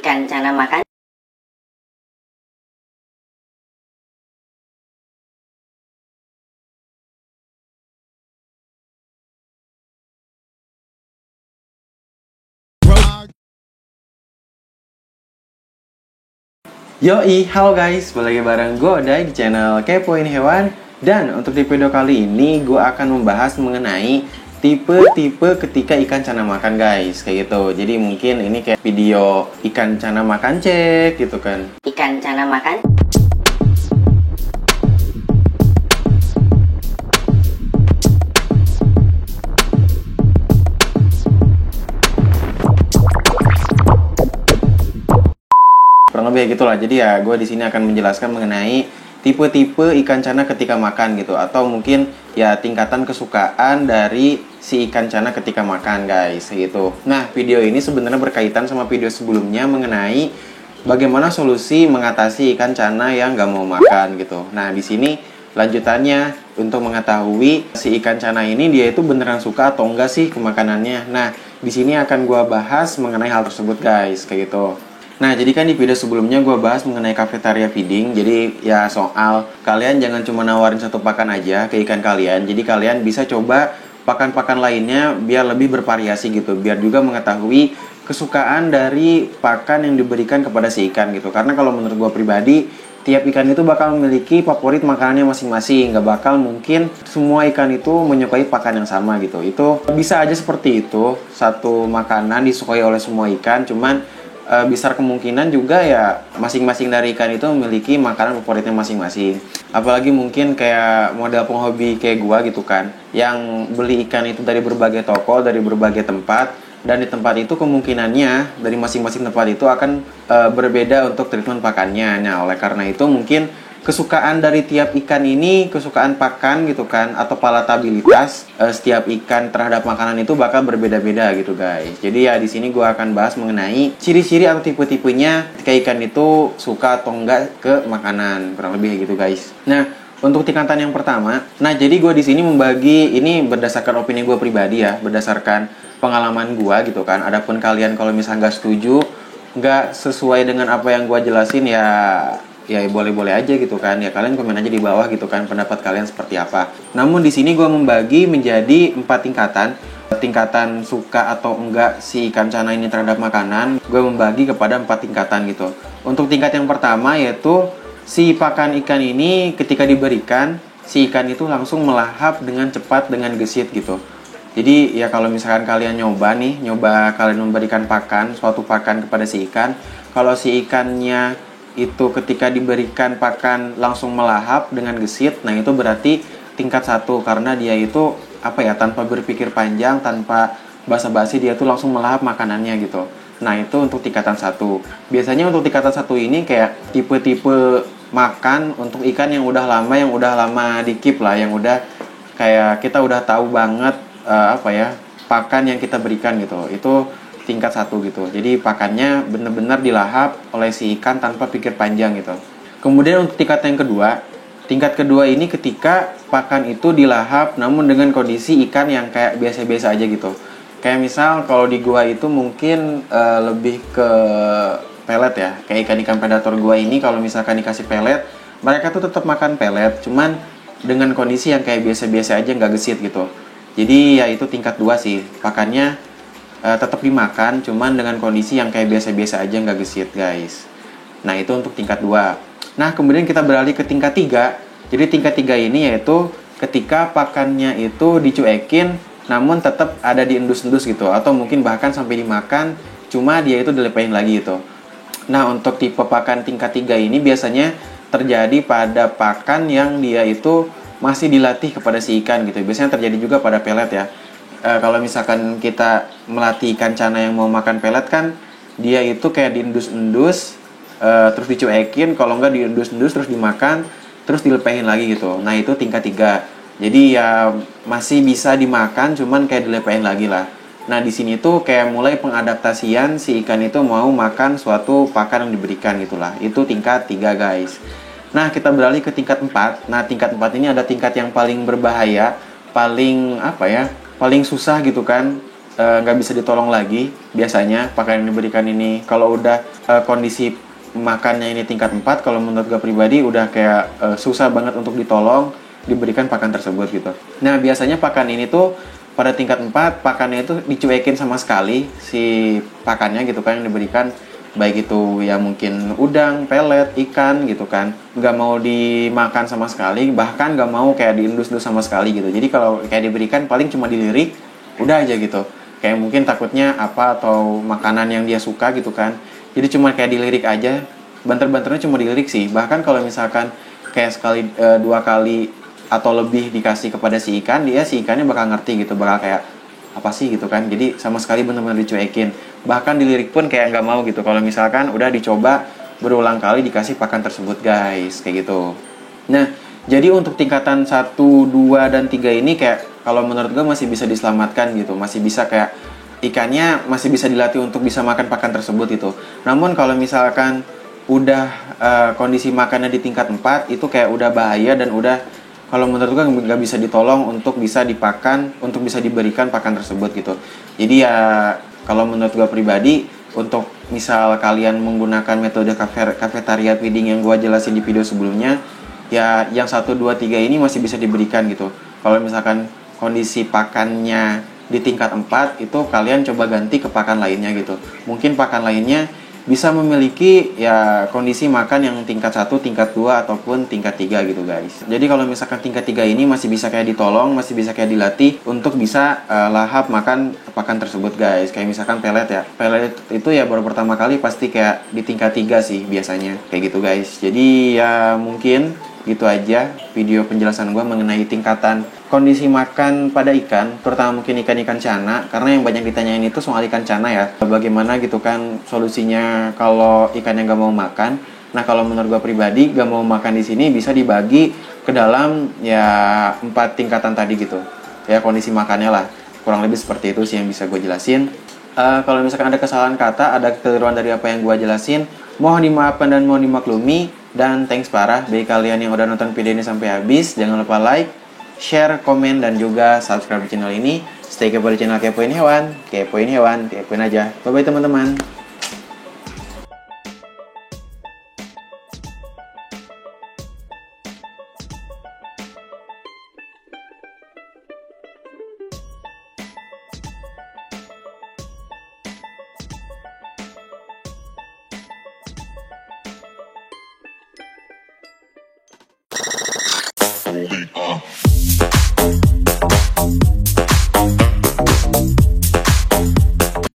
ikan cana makan. Yoi, halo guys, balik lagi bareng gue Odai di channel Kepoin Hewan. Dan untuk di video kali ini gue akan membahas mengenai tipe-tipe ketika ikan cana makan guys, kayak gitu. Jadi mungkin ini kayak video ikan cana makan cek gitu kan. Ikan cana makan. Kurang lebih gitulah. Jadi ya gue di sini akan menjelaskan mengenai tipe-tipe ikan cana ketika makan gitu, atau mungkin ya tingkatan kesukaan dari si ikan cana ketika makan guys gitu. Nah, video ini sebenarnya berkaitan sama video sebelumnya mengenai bagaimana solusi mengatasi ikan cana yang nggak mau makan gitu. Nah, di sini lanjutannya untuk mengetahui si ikan cana ini dia itu beneran suka atau enggak sih ke makanannya. Nah, di sini akan gue bahas mengenai hal tersebut guys, kayak gitu. Nah, jadi kan di video sebelumnya gue bahas mengenai cafeteria feeding. Jadi ya soal kalian jangan cuma nawarin satu pakan aja ke ikan kalian. Jadi kalian bisa coba pakan-pakan lainnya biar lebih bervariasi gitu. Biar juga mengetahui kesukaan dari pakan yang diberikan kepada si ikan gitu. Karena kalau menurut gue pribadi, tiap ikan itu bakal memiliki favorit makanannya masing-masing. Nggak bakal mungkin semua ikan itu menyukai pakan yang sama gitu. Itu bisa aja seperti itu. Satu makanan disukai oleh semua ikan, cuman besar kemungkinan juga ya masing-masing dari ikan itu memiliki makanan favoritnya masing-masing. Apalagi mungkin kayak model penghobi kayak gua gitu kan, yang beli ikan itu dari berbagai toko, dari berbagai tempat, dan di tempat itu kemungkinannya dari masing-masing tempat itu akan berbeda untuk treatment pakannya. Nah, oleh karena itu mungkin kesukaan dari tiap ikan ini, kesukaan pakan gitu kan, atau palatabilitas setiap ikan terhadap makanan itu bakal berbeda-beda gitu guys. Jadi ya di sini gue akan bahas mengenai ciri-ciri atau tipe-tipenya ketika ikan itu suka atau enggak ke makanan, kurang lebih gitu guys. Nah, untuk tingkatan yang pertama, nah jadi gue di sini membagi ini berdasarkan opini gue pribadi ya, berdasarkan pengalaman gue gitu kan. Adapun kalian kalau misalnya nggak setuju, nggak sesuai dengan apa yang gue jelasin ya boleh-boleh aja gitu kan. Ya kalian komen aja di bawah gitu kan pendapat kalian seperti apa. Namun di sini gue membagi menjadi 4 tingkatan. Tingkatan suka atau enggak si ikan cana ini terhadap makanan, gue membagi kepada 4 tingkatan gitu. Untuk tingkat yang pertama yaitu si pakan ikan ini ketika diberikan, si ikan itu langsung melahap dengan cepat, dengan gesit gitu. Jadi ya kalau misalkan kalian nyoba kalian memberikan pakan, suatu pakan kepada si ikan, kalau si ikannya itu ketika diberikan pakan langsung melahap dengan gesit, nah itu berarti tingkat 1, karena dia itu tanpa berpikir panjang, tanpa basa-basi dia tuh langsung melahap makanannya gitu. Nah itu untuk tingkatan 1. Biasanya untuk tingkatan 1 ini kayak tipe-tipe makan untuk ikan yang udah lama di-keep lah, yang udah kayak kita udah tahu banget pakan yang kita berikan gitu. Itu tingkat 1 gitu. Jadi pakannya benar-benar dilahap oleh si ikan tanpa pikir panjang gitu. Kemudian untuk tingkat kedua ini ketika pakan itu dilahap namun dengan kondisi ikan yang kayak biasa-biasa aja gitu. Kayak misal kalau di gua itu mungkin lebih ke pelet ya. Kayak ikan-ikan predator gua ini kalau misalkan dikasih pelet, mereka tuh tetap makan pelet, cuman dengan kondisi yang kayak biasa-biasa aja, nggak gesit gitu. Jadi ya itu tingkat 2 sih. Pakannya tetap dimakan, cuman dengan kondisi yang kayak biasa-biasa aja, nggak gesit guys. Nah itu untuk tingkat 2. Nah kemudian kita beralih ke tingkat 3. Jadi tingkat 3 ini yaitu ketika pakannya itu dicuekin namun tetap ada di endus-endus gitu, atau mungkin bahkan sampai dimakan, cuma dia itu dilepehin lagi gitu. Nah untuk tipe pakan tingkat 3 ini biasanya terjadi pada pakan yang dia itu masih dilatih kepada si ikan gitu. Biasanya terjadi juga pada pelet ya. Kalau misalkan kita melatih ikan cana yang mau makan pelet kan, dia itu kayak diendus-endus, terus dicuekin, kalau enggak diendus-endus terus dimakan, terus dilepehin lagi gitu. Nah itu tingkat 3. Jadi ya masih bisa dimakan, cuman kayak dilepehin lagi lah. Nah di sini tuh kayak mulai pengadaptasian si ikan itu mau makan suatu pakan yang diberikan gitulah. Itu tingkat 3 guys. Nah kita beralih ke tingkat 4. Nah tingkat 4 ini ada tingkat yang paling berbahaya, paling susah gitu kan, nggak bisa ditolong lagi biasanya pakan yang diberikan ini. Kalau udah kondisi makannya ini tingkat 4, kalau menurut gue pribadi udah kayak susah banget untuk ditolong diberikan pakan tersebut gitu. Nah, biasanya pakan ini tuh pada tingkat 4 pakannya itu dicuekin sama sekali si pakannya gitu kan yang diberikan, baik itu ya mungkin udang, pelet, ikan gitu kan, nggak mau dimakan sama sekali, bahkan nggak mau kayak diendus-endus sama sekali gitu. Jadi kalau kayak diberikan paling cuma dilirik udah aja gitu, kayak mungkin takutnya apa atau makanan yang dia suka gitu kan, jadi cuma kayak dilirik aja, banter-banternya cuma dilirik sih. Bahkan kalau misalkan kayak sekali 2 kali atau lebih dikasih kepada si ikan, si ikannya bakal ngerti gitu, bakal kayak apa sih gitu kan. Jadi sama sekali benar-benar dicuekin, bahkan dilirik pun kayak nggak mau gitu kalau misalkan udah dicoba berulang kali dikasih pakan tersebut guys, kayak gitu. Nah, jadi untuk tingkatan 1, 2, dan 3 ini kayak kalau menurut gue masih bisa diselamatkan gitu, masih bisa kayak ikannya masih bisa dilatih untuk bisa makan pakan tersebut gitu. Namun kalau misalkan udah kondisi makannya di tingkat 4 itu kayak udah bahaya dan udah kalau menurut gue nggak bisa ditolong untuk bisa dipakan, untuk bisa diberikan pakan tersebut gitu. Jadi ya kalau menurut gue pribadi, untuk misal kalian menggunakan metode cafeteria feeding yang gue jelasin di video sebelumnya, ya yang 1, 2, 3 ini masih bisa diberikan gitu. Kalau misalkan kondisi pakannya di tingkat 4 itu kalian coba ganti ke pakan lainnya gitu. Mungkin pakan lainnya bisa memiliki ya kondisi makan yang tingkat 1, tingkat 2, ataupun tingkat 3 gitu guys. Jadi kalau misalkan tingkat 3 ini masih bisa kayak ditolong, masih bisa kayak dilatih untuk bisa lahap makan pakan tersebut guys. Kayak misalkan pelet ya. Pelet itu ya baru pertama kali pasti kayak di tingkat 3 sih biasanya. Kayak gitu guys. Jadi ya mungkin gitu aja video penjelasan gue mengenai tingkatan kondisi makan pada ikan, terutama mungkin ikan-ikan cana, karena yang banyak ditanyain itu soal ikan cana ya, bagaimana gitu kan solusinya kalau ikannya gak mau makan. Nah, kalau menurut gue pribadi, gak mau makan di sini bisa dibagi ke dalam ya 4 tingkatan tadi gitu ya, kondisi makannya lah, kurang lebih seperti itu sih yang bisa gue jelasin. Kalau misalkan ada kesalahan kata, ada kekeliruan dari apa yang gue jelasin, mohon dimaafkan dan mohon dimaklumi. Dan thanks parah bagi kalian yang udah nonton video ini sampai habis. Jangan lupa like, share, komen, dan juga subscribe channel ini. Stay kepo di channel Kepoin Hewan. Kepoin Hewan, kepoin aja. Bye-bye teman-teman.